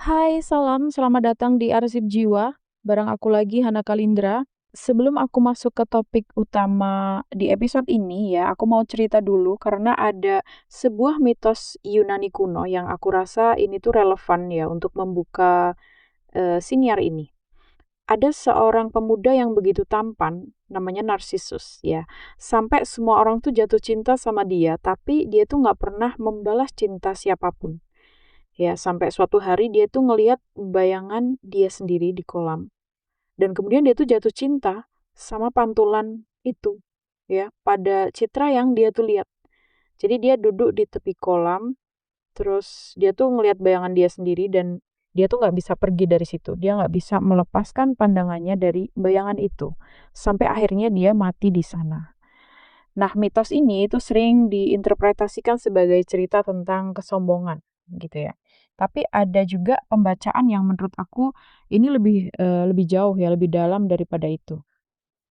Hai, selamat datang di Arsip Jiwa. Bareng aku lagi, Hana Kalindra. Sebelum aku masuk ke topik utama di episode ini ya, aku mau cerita dulu karena ada sebuah mitos Yunani kuno yang aku rasa ini tuh relevan ya untuk membuka siniar ini. Ada seorang pemuda yang begitu tampan, namanya Narcissus ya. Sampai semua orang tuh jatuh cinta sama dia, tapi dia tuh nggak pernah membalas cinta siapapun. Ya, sampai suatu hari dia tuh ngelihat bayangan dia sendiri di kolam. Dan kemudian dia tuh jatuh cinta sama pantulan itu, ya, pada citra yang dia tuh lihat. Jadi dia duduk di tepi kolam, terus dia tuh ngelihat bayangan dia sendiri dan dia tuh nggak bisa pergi dari situ. Dia nggak bisa melepaskan pandangannya dari bayangan itu. Sampai akhirnya dia mati di sana. Nah, mitos ini itu sering diinterpretasikan sebagai cerita tentang kesombongan, gitu ya. Tapi ada juga pembacaan yang menurut aku ini lebih jauh ya, lebih dalam daripada itu.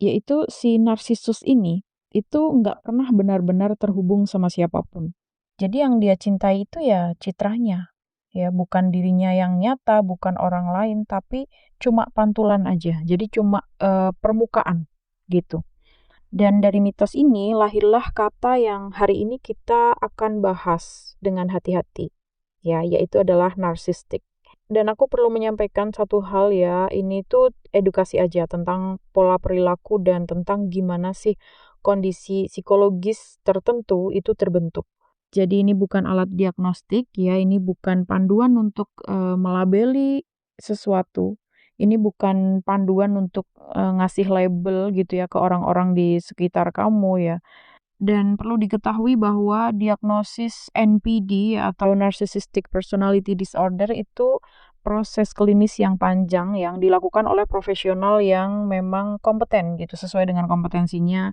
Yaitu si Narsisus ini itu nggak pernah benar-benar terhubung sama siapapun. Jadi yang dia cintai itu ya citranya, ya bukan dirinya yang nyata, bukan orang lain, tapi cuma pantulan aja. Jadi cuma permukaan gitu. Dan dari mitos ini lahirlah kata yang hari ini kita akan bahas dengan hati-hati, ya, yaitu adalah narsistik. Dan aku perlu menyampaikan satu hal ya, ini tuh edukasi aja tentang pola perilaku dan tentang gimana sih kondisi psikologis tertentu itu terbentuk. Jadi ini bukan alat diagnostik ya, ini bukan panduan untuk melabeli sesuatu. Ini bukan panduan untuk ngasih label gitu ya ke orang-orang di sekitar kamu ya. Dan perlu diketahui bahwa diagnosis NPD atau Narcissistic Personality Disorder itu proses klinis yang panjang yang dilakukan oleh profesional yang memang kompeten gitu, sesuai dengan kompetensinya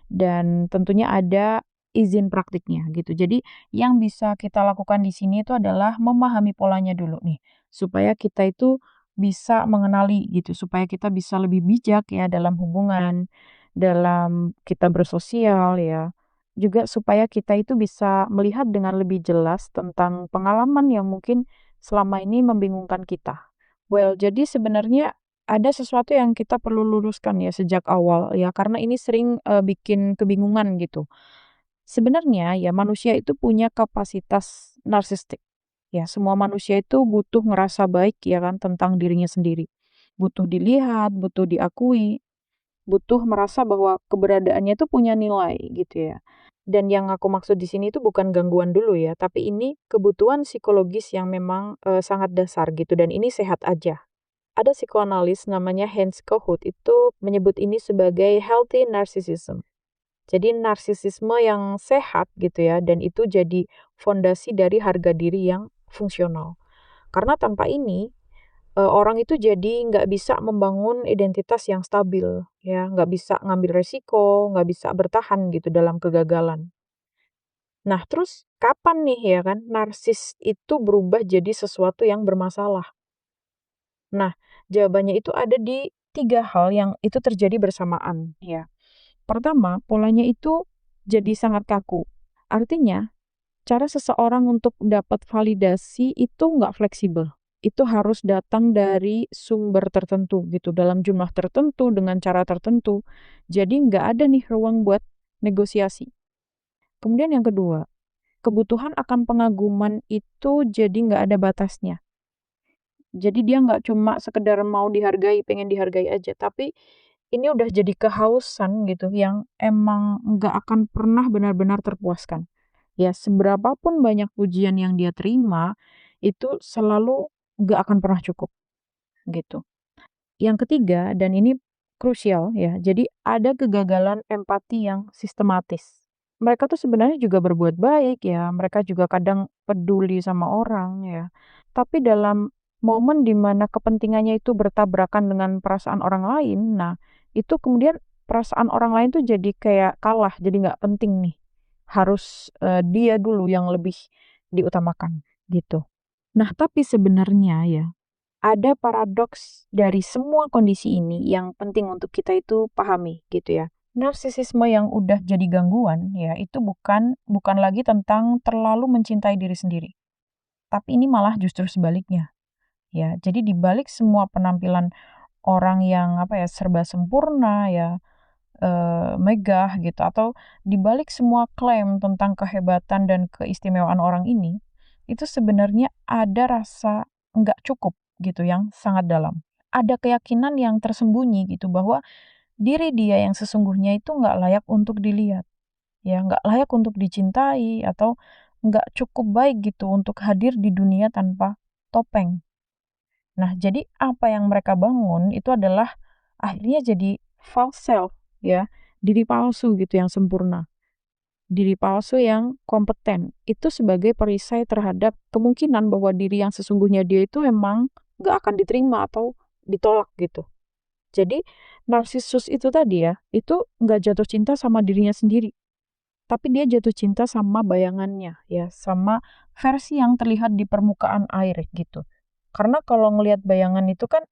dan tentunya ada izin praktiknya gitu. Jadi yang bisa kita lakukan di sini itu adalah memahami polanya dulu nih, supaya kita itu bisa mengenali gitu, supaya kita bisa lebih bijak ya dalam hubungan, dalam kita bersosial ya. Juga supaya kita itu bisa melihat dengan lebih jelas tentang pengalaman yang mungkin selama ini membingungkan kita. Well, jadi sebenarnya ada sesuatu yang kita perlu luruskan ya sejak awal ya, karena ini sering bikin kebingungan gitu. Sebenarnya ya manusia itu punya kapasitas narsistik. Ya, semua manusia itu butuh ngerasa baik ya kan tentang dirinya sendiri. Butuh dilihat, butuh diakui, butuh merasa bahwa keberadaannya itu punya nilai gitu ya. Dan yang aku maksud di sini itu bukan gangguan dulu ya, tapi ini kebutuhan psikologis yang memang sangat dasar gitu dan ini sehat aja. Ada psikoanalis namanya Hans Kohut itu menyebut ini sebagai healthy narcissism. Jadi narsisisme yang sehat gitu ya, dan itu jadi fondasi dari harga diri yang fungsional. Karena tanpa ini, orang itu jadi nggak bisa membangun identitas yang stabil, ya, nggak bisa ngambil resiko, nggak bisa bertahan gitu dalam kegagalan. Nah, terus kapan nih ya kan narsis itu berubah jadi sesuatu yang bermasalah? Nah, jawabannya itu ada di 3 hal yang itu terjadi bersamaan, ya. Pertama, polanya itu jadi sangat kaku. Artinya, cara seseorang untuk dapat validasi itu nggak fleksibel. Itu harus datang dari sumber tertentu gitu, dalam jumlah tertentu, dengan cara tertentu. Jadi nggak ada nih ruang buat negosiasi. Kemudian yang kedua, kebutuhan akan pengaguman itu jadi nggak ada batasnya. Jadi dia nggak cuma sekedar mau dihargai, pengen dihargai aja, tapi ini udah jadi kehausan gitu yang emang nggak akan pernah benar-benar terpuaskan. Ya, seberapa pun banyak pujian yang dia terima, itu selalu nggak akan pernah cukup gitu. Yang ketiga, dan ini krusial ya, jadi ada kegagalan empati yang sistematis. Mereka tuh sebenarnya juga berbuat baik ya, mereka juga kadang peduli sama orang ya. Tapi dalam momen di mana kepentingannya itu bertabrakan dengan perasaan orang lain, nah itu kemudian perasaan orang lain tuh jadi kayak kalah, jadi nggak penting nih. Harus dia dulu yang lebih diutamakan gitu. Nah, tapi sebenarnya ya, ada paradoks dari semua kondisi ini yang penting untuk kita itu pahami gitu ya. Narsisisme yang udah jadi gangguan ya itu bukan lagi tentang terlalu mencintai diri sendiri. Tapi ini malah justru sebaliknya. ya. Jadi di balik semua penampilan orang yang serba sempurna ya, megah gitu, atau di balik semua klaim tentang kehebatan dan keistimewaan orang ini, itu sebenarnya ada rasa nggak cukup gitu yang sangat dalam. Ada keyakinan yang tersembunyi gitu bahwa diri dia yang sesungguhnya itu nggak layak untuk dilihat, ya nggak layak untuk dicintai, atau nggak cukup baik gitu untuk hadir di dunia tanpa topeng. Nah, jadi apa yang mereka bangun itu adalah akhirnya jadi false self, ya, diri palsu gitu yang sempurna, diri palsu yang kompeten. Itu sebagai perisai terhadap kemungkinan bahwa diri yang sesungguhnya dia itu emang gak akan diterima atau ditolak gitu. Jadi narsisus itu tadi ya, itu gak jatuh cinta sama dirinya sendiri, tapi dia jatuh cinta sama bayangannya ya, sama versi yang terlihat di permukaan air gitu. Karena kalau ngelihat bayangan itu kan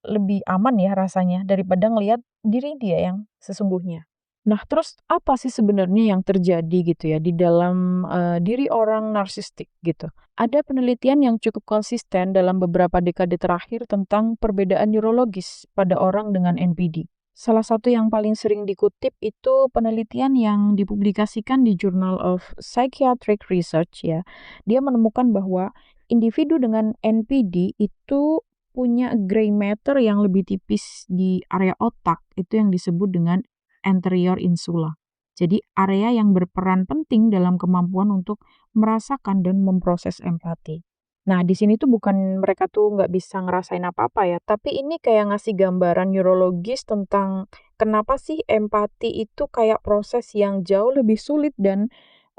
lebih aman ya rasanya daripada ngelihat diri dia yang sesungguhnya. Nah, terus apa sih sebenarnya yang terjadi gitu ya di dalam diri orang narsistik gitu? Ada penelitian yang cukup konsisten dalam beberapa dekade terakhir tentang perbedaan neurologis pada orang dengan NPD. Salah satu yang paling sering dikutip itu penelitian yang dipublikasikan di Journal of Psychiatric Research ya. Dia menemukan bahwa individu dengan NPD itu punya gray matter yang lebih tipis di area otak, itu yang disebut dengan anterior insula. Jadi area yang berperan penting dalam kemampuan untuk merasakan dan memproses empati. Nah, di sini tuh bukan mereka tuh nggak bisa ngerasain apa-apa ya, tapi ini kayak ngasih gambaran neurologis tentang kenapa sih empati itu kayak proses yang jauh lebih sulit dan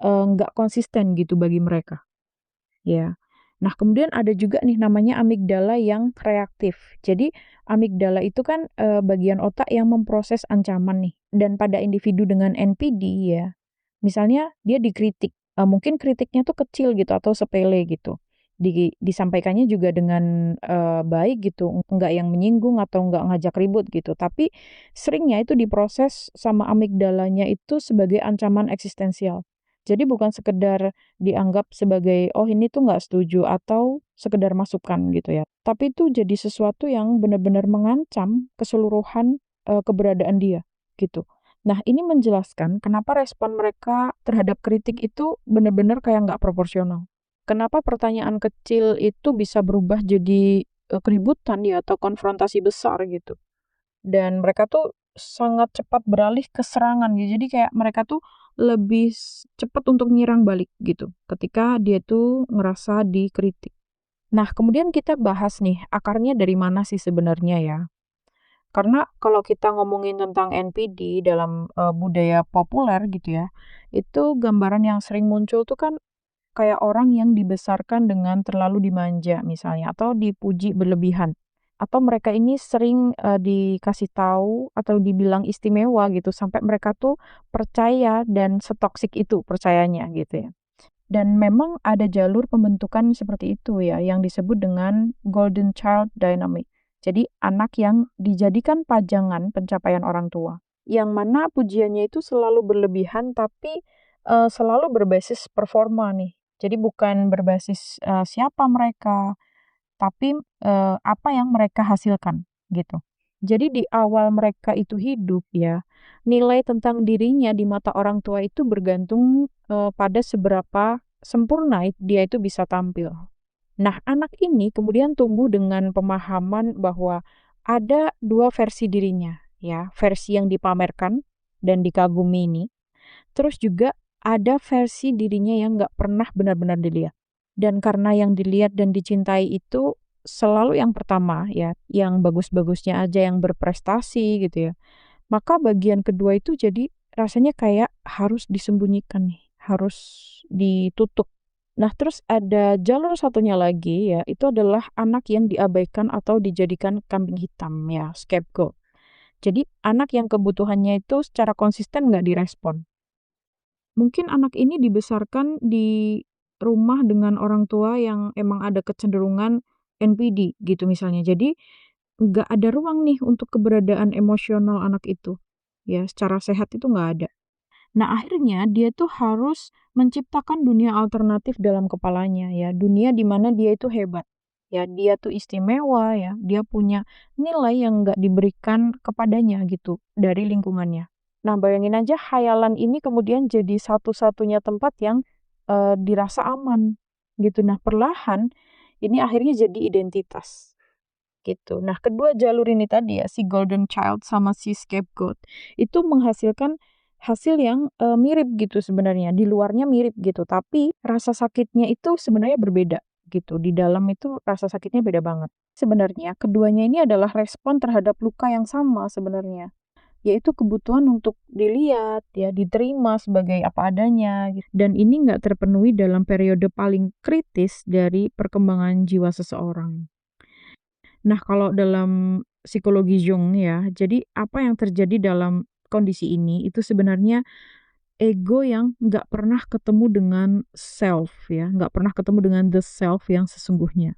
nggak konsisten gitu bagi mereka. Ya. Nah, kemudian ada juga nih namanya amigdala yang reaktif. Jadi, amigdala itu kan bagian otak yang memproses ancaman nih. Dan pada individu dengan NPD ya, misalnya dia dikritik, mungkin kritiknya tuh kecil gitu atau sepele gitu. Disampaikannya juga dengan baik gitu, nggak yang menyinggung atau nggak ngajak ribut gitu. Tapi seringnya itu diproses sama amigdalanya itu sebagai ancaman eksistensial. Jadi bukan sekedar dianggap sebagai, "Oh ini tuh nggak setuju," atau sekedar masukan gitu ya. Tapi itu jadi sesuatu yang benar-benar mengancam keseluruhan, keberadaan dia, gitu. Nah, ini menjelaskan kenapa respon mereka terhadap kritik itu benar-benar kayak nggak proporsional. Kenapa pertanyaan kecil itu bisa berubah jadi, keributan ya atau konfrontasi besar gitu. Dan mereka tuh sangat cepat beralih ke serangan gitu. Jadi kayak mereka tuh lebih cepat untuk nyerang balik gitu ketika dia tuh ngerasa dikritik. Nah, kemudian kita bahas nih akarnya dari mana sih sebenarnya ya. Karena kalau kita ngomongin tentang NPD dalam budaya populer gitu ya, itu gambaran yang sering muncul tuh kan kayak orang yang dibesarkan dengan terlalu dimanja misalnya, atau dipuji berlebihan. Atau mereka ini sering, dikasih tahu atau dibilang istimewa gitu, sampai mereka tuh percaya dan setoksik itu percayanya gitu ya. Dan memang ada jalur pembentukan seperti itu ya, yang disebut dengan golden child dynamic. Jadi anak yang dijadikan pajangan pencapaian orang tua. Yang mana pujiannya itu selalu berlebihan tapi selalu berbasis performa nih. Jadi bukan berbasis siapa mereka, tapi apa yang mereka hasilkan gitu. Jadi di awal mereka itu hidup ya, nilai tentang dirinya di mata orang tua itu bergantung pada seberapa sempurna dia itu bisa tampil. Nah, anak ini kemudian tumbuh dengan pemahaman bahwa ada dua versi dirinya, ya, versi yang dipamerkan dan dikagumi ini, terus juga ada versi dirinya yang nggak pernah benar-benar dilihat. Dan karena yang dilihat dan dicintai itu selalu yang pertama ya, yang bagus-bagusnya aja, yang berprestasi gitu ya. Maka bagian kedua itu jadi rasanya kayak harus disembunyikan nih, harus ditutup. Nah, terus ada jalur satunya lagi ya, itu adalah anak yang diabaikan atau dijadikan kambing hitam ya, scapegoat. Jadi anak yang kebutuhannya itu secara konsisten nggak direspon. Mungkin anak ini dibesarkan di rumah dengan orang tua yang emang ada kecenderungan NPD gitu misalnya. Jadi nggak ada ruang nih untuk keberadaan emosional anak itu. Ya, secara sehat itu nggak ada. Nah, akhirnya dia tuh harus menciptakan dunia alternatif dalam kepalanya ya, dunia di mana dia itu hebat. ya dia tuh istimewa ya, dia punya nilai yang nggak diberikan kepadanya gitu dari lingkungannya. Nah, bayangin aja khayalan ini kemudian jadi satu-satunya tempat yang dirasa aman gitu. Nah, perlahan ini akhirnya jadi identitas gitu. Nah, kedua jalur ini tadi ya, si golden child sama si scapegoat, itu menghasilkan hasil yang mirip gitu sebenarnya. Di luarnya mirip gitu, tapi rasa sakitnya itu sebenarnya berbeda gitu. Di dalam itu rasa sakitnya beda banget. Sebenarnya keduanya ini adalah respon terhadap luka yang sama sebenarnya, yaitu kebutuhan untuk dilihat, ya, diterima sebagai apa adanya, gitu. Dan ini nggak terpenuhi dalam periode paling kritis dari perkembangan jiwa seseorang. Nah, kalau dalam psikologi Jung ya, jadi apa yang terjadi dalam kondisi ini itu sebenarnya ego yang nggak pernah ketemu dengan self ya, nggak pernah ketemu dengan the self yang sesungguhnya.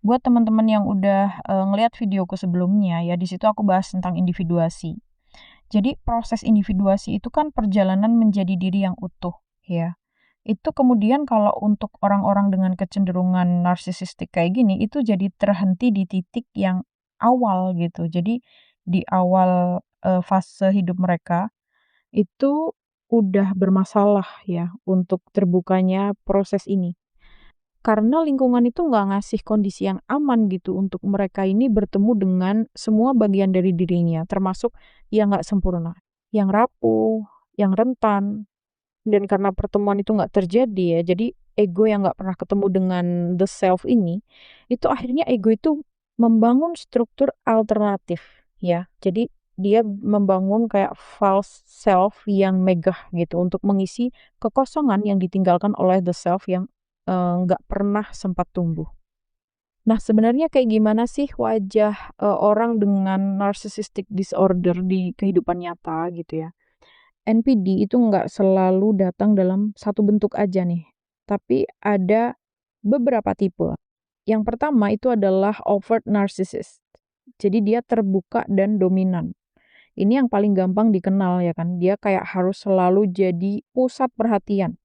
Buat teman-teman yang udah ngelihat videoku sebelumnya ya, di situ aku bahas tentang individuasi. Jadi proses individuasi itu kan perjalanan menjadi diri yang utuh ya. Itu kemudian kalau untuk orang-orang dengan kecenderungan narsisistik kayak gini, itu jadi terhenti di titik yang awal gitu. Jadi di awal, fase hidup mereka, itu udah bermasalah ya untuk terbukanya proses ini. Karena lingkungan itu nggak ngasih kondisi yang aman gitu untuk mereka ini bertemu dengan semua bagian dari dirinya, termasuk yang nggak sempurna, yang rapuh, yang rentan. Dan karena pertemuan itu nggak terjadi ya, jadi ego yang nggak pernah ketemu dengan the self ini, itu akhirnya ego itu membangun struktur alternatif ya. Jadi dia membangun kayak false self yang megah gitu untuk mengisi kekosongan yang ditinggalkan oleh the self yang nggak pernah sempat tumbuh. Nah, sebenarnya kayak gimana sih wajah orang dengan narcissistic disorder di kehidupan nyata gitu ya? NPD itu nggak selalu datang dalam satu bentuk aja nih, tapi ada beberapa tipe. Yang pertama itu adalah overt narcissist. Jadi dia terbuka dan dominan. Ini yang paling gampang dikenal ya kan. Dia kayak harus selalu jadi pusat perhatian,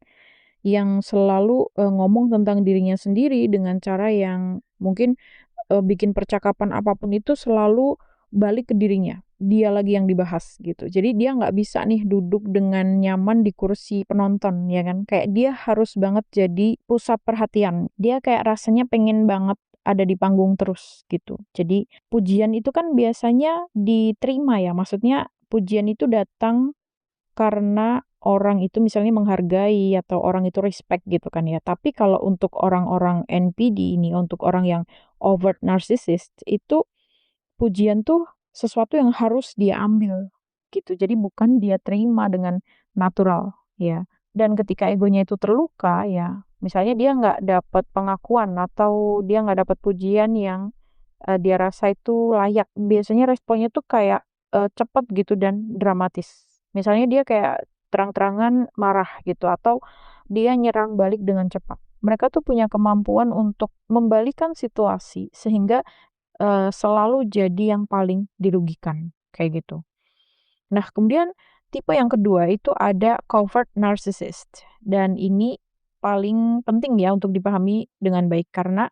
yang selalu ngomong tentang dirinya sendiri dengan cara yang mungkin bikin percakapan apapun itu selalu balik ke dirinya. Dia lagi yang dibahas gitu. Jadi dia nggak bisa nih duduk dengan nyaman di kursi penonton ya kan. Kayak dia harus banget jadi pusat perhatian. Dia kayak rasanya pengen banget ada di panggung terus gitu. Jadi pujian itu kan biasanya diterima ya. Maksudnya pujian itu datang karena orang itu misalnya menghargai atau orang itu respect gitu kan ya. Tapi kalau untuk orang-orang NPD ini, untuk orang yang overt narcissist, itu pujian tuh sesuatu yang harus dia ambil gitu. Jadi bukan dia terima dengan natural ya. Dan ketika egonya itu terluka ya, misalnya dia nggak dapat pengakuan atau dia nggak dapat pujian yang dia rasa itu layak. Biasanya responnya tuh kayak, cepet gitu dan dramatis. Misalnya dia kayak terang-terangan marah gitu atau dia nyerang balik dengan cepat. Mereka tuh punya kemampuan untuk membalikkan situasi sehingga, selalu jadi yang paling dirugikan, kayak gitu. Nah, kemudian tipe yang kedua itu ada covert narcissist dan ini paling penting ya untuk dipahami dengan baik karena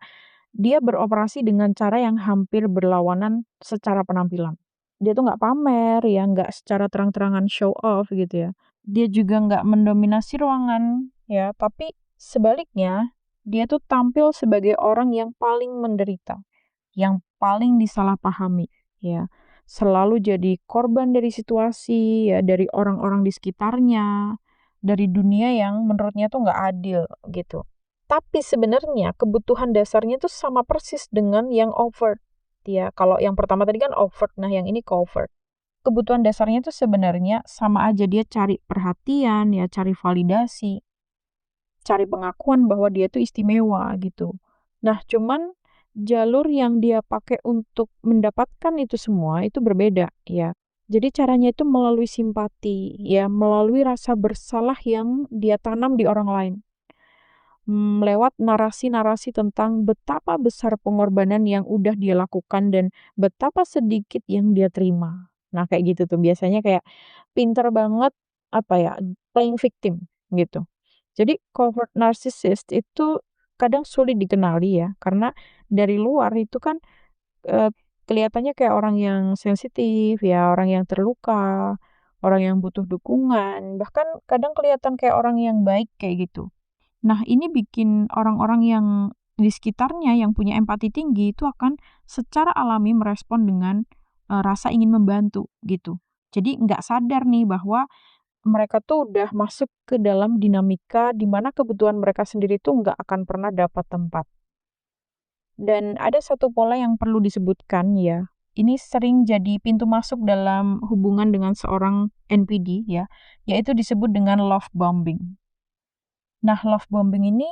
dia beroperasi dengan cara yang hampir berlawanan secara penampilan. Dia tuh nggak pamer ya, nggak secara terang-terangan show off gitu ya. Dia juga nggak mendominasi ruangan ya, tapi sebaliknya dia tuh tampil sebagai orang yang paling menderita, yang paling disalahpahami ya. Selalu jadi korban dari situasi ya, dari orang-orang di sekitarnya, dari dunia yang menurutnya tuh nggak adil gitu. Tapi sebenarnya kebutuhan dasarnya itu sama persis dengan yang overt. Ya, kalau yang pertama tadi kan overt, nah yang ini covert. Kebutuhan dasarnya itu sebenarnya sama aja, dia cari perhatian, ya cari validasi, cari pengakuan bahwa dia itu istimewa gitu. Nah, cuman jalur yang dia pakai untuk mendapatkan itu semua itu berbeda ya. Jadi caranya itu melalui simpati, ya melalui rasa bersalah yang dia tanam di orang lain. Lewat narasi-narasi tentang betapa besar pengorbanan yang udah dia lakukan dan betapa sedikit yang dia terima. Nah, kayak gitu tuh biasanya kayak pinter banget, apa ya, playing victim gitu. Jadi covert narcissist itu kadang sulit dikenali ya, karena dari luar itu kan Eee, kelihatannya kayak orang yang sensitif ya, orang yang terluka, orang yang butuh dukungan, bahkan kadang kelihatan kayak orang yang baik kayak gitu. Nah, ini bikin orang-orang yang di sekitarnya yang punya empati tinggi itu akan secara alami merespon dengan, rasa ingin membantu gitu. Jadi nggak sadar nih bahwa mereka tuh udah masuk ke dalam dinamika di mana kebutuhan mereka sendiri tuh nggak akan pernah dapat tempat. Dan ada satu pola yang perlu disebutkan ya, ini sering jadi pintu masuk dalam hubungan dengan seorang NPD ya, yaitu disebut dengan love bombing. Nah, love bombing ini,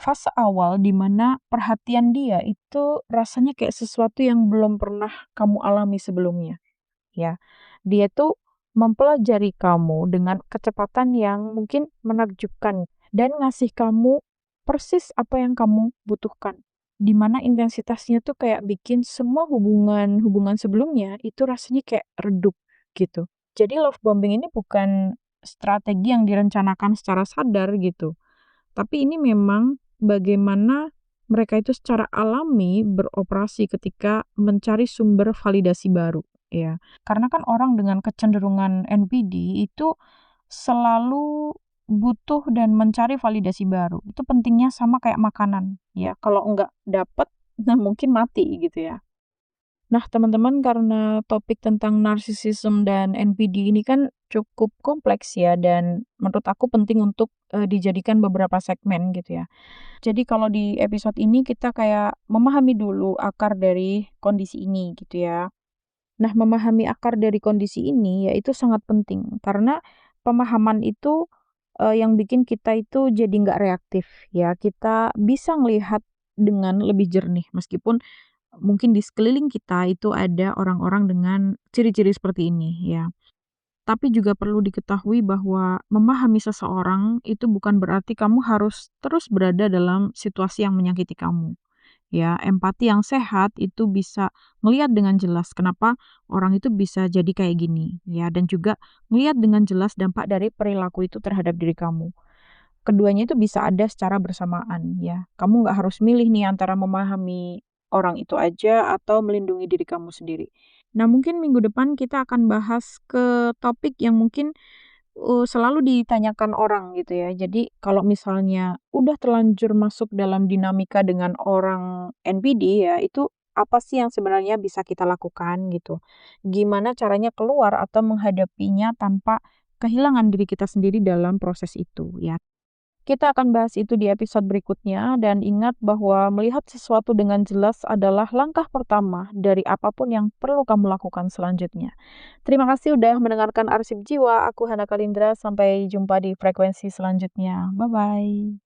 fase awal di mana perhatian dia itu rasanya kayak sesuatu yang belum pernah kamu alami sebelumnya, ya. Dia tuh mempelajari kamu dengan kecepatan yang mungkin menakjubkan dan ngasih kamu persis apa yang kamu butuhkan. Di mana intensitasnya tuh kayak bikin semua hubungan-hubungan sebelumnya itu rasanya kayak redup gitu. Jadi love bombing ini bukan strategi yang direncanakan secara sadar gitu, tapi ini memang bagaimana mereka itu secara alami beroperasi ketika mencari sumber validasi baru, ya. Karena kan orang dengan kecenderungan NPD itu selalu butuh dan mencari validasi baru. Itu pentingnya sama kayak makanan, ya. Kalau nggak dapet, nah mungkin mati gitu ya. Nah, teman-teman, karena topik tentang narsisism dan NPD ini kan cukup kompleks ya, dan menurut aku penting untuk dijadikan beberapa segmen gitu ya. Jadi kalau di episode ini kita kayak memahami dulu akar dari kondisi ini gitu ya. Nah, memahami akar dari kondisi ini ya itu sangat penting karena pemahaman itu yang bikin kita itu jadi nggak reaktif ya. Kita bisa melihat dengan lebih jernih meskipun mungkin di sekeliling kita itu ada orang-orang dengan ciri-ciri seperti ini ya. Tapi juga perlu diketahui bahwa memahami seseorang itu bukan berarti kamu harus terus berada dalam situasi yang menyakiti kamu. Ya, empati yang sehat itu bisa melihat dengan jelas kenapa orang itu bisa jadi kayak gini, ya, dan juga melihat dengan jelas dampak dari perilaku itu terhadap diri kamu. Keduanya itu bisa ada secara bersamaan, ya. Kamu nggak harus milih nih antara memahami orang itu aja atau melindungi diri kamu sendiri. Nah, mungkin minggu depan kita akan bahas ke topik yang mungkin selalu ditanyakan orang gitu ya. Jadi kalau misalnya udah terlanjur masuk dalam dinamika dengan orang NPD ya, itu apa sih yang sebenarnya bisa kita lakukan gitu. Gimana caranya keluar atau menghadapinya tanpa kehilangan diri kita sendiri dalam proses itu ya. Kita akan bahas itu di episode berikutnya dan ingat bahwa melihat sesuatu dengan jelas adalah langkah pertama dari apapun yang perlu kamu lakukan selanjutnya. Terima kasih udah mendengarkan Arsip Jiwa. Aku Hana Kalindra. Sampai jumpa di frekuensi selanjutnya. Bye-bye.